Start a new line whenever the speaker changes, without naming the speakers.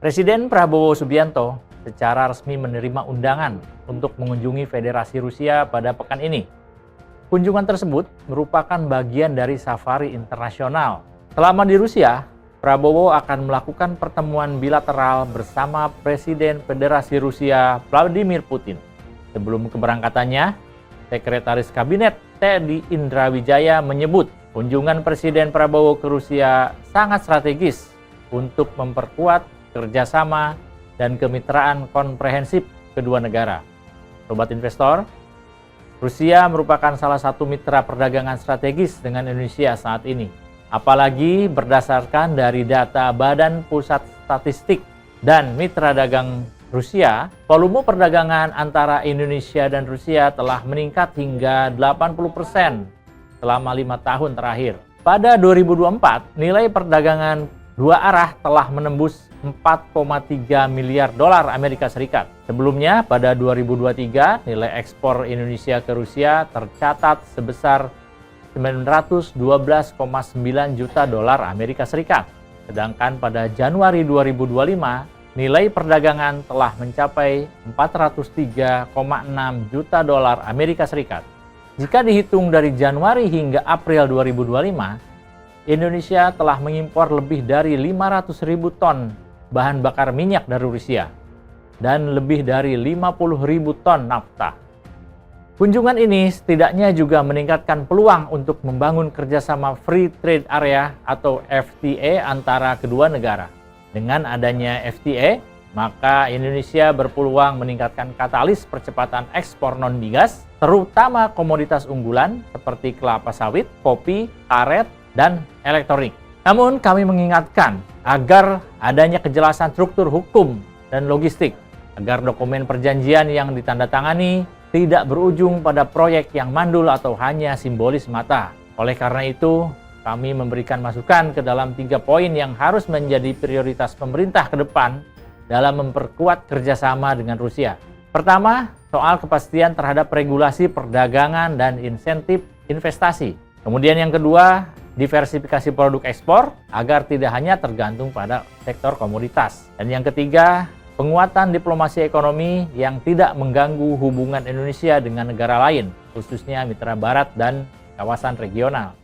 Presiden Prabowo Subianto secara resmi menerima undangan untuk mengunjungi Federasi Rusia pada pekan ini. Kunjungan tersebut merupakan bagian dari safari internasional. Selama di Rusia, Prabowo akan melakukan pertemuan bilateral bersama Presiden Federasi Rusia Vladimir Putin. Sebelum keberangkatannya, Sekretaris Kabinet Teddy Indrawijaya menyebut kunjungan Presiden Prabowo ke Rusia sangat strategis untuk memperkuat kerjasama dan kemitraan komprehensif kedua negara. Sobat investor, Rusia merupakan salah satu mitra perdagangan strategis dengan Indonesia saat ini. Apalagi berdasarkan dari data Badan Pusat Statistik dan mitra dagang Rusia, volume perdagangan antara Indonesia dan Rusia telah meningkat hingga 80% selama 5 tahun terakhir. Pada 2024, nilai perdagangan dua arah telah menembus 4,3 miliar dolar Amerika Serikat. Sebelumnya, pada 2023, nilai ekspor Indonesia ke Rusia tercatat sebesar 912,9 juta dolar Amerika Serikat. Sedangkan pada Januari 2025, nilai perdagangan telah mencapai 403,6 juta dolar Amerika Serikat. Jika dihitung dari Januari hingga April 2025, Indonesia telah mengimpor lebih dari 500.000 ton bahan bakar minyak dari Rusia dan lebih dari 50.000 ton nafta. Kunjungan ini setidaknya juga meningkatkan peluang untuk membangun kerjasama Free Trade Area atau FTA antara kedua negara. Dengan adanya FTA, maka Indonesia berpeluang meningkatkan katalis percepatan ekspor non-migas, terutama komoditas unggulan seperti kelapa sawit, kopi, karet, dan elektronik. Namun kami mengingatkan agar adanya kejelasan struktur hukum dan logistik, agar dokumen perjanjian yang ditandatangani tidak berujung pada proyek yang mandul atau hanya simbolis mata. Oleh karena itu, kami memberikan masukan ke dalam 3 poin yang harus menjadi prioritas pemerintah ke depan dalam memperkuat kerjasama dengan Rusia. Pertama, soal kepastian terhadap regulasi perdagangan dan insentif investasi. Kemudian yang kedua, diversifikasi produk ekspor agar tidak hanya tergantung pada sektor komoditas. Dan yang ketiga, penguatan diplomasi ekonomi yang tidak mengganggu hubungan Indonesia dengan negara lain, khususnya mitra barat dan kawasan regional.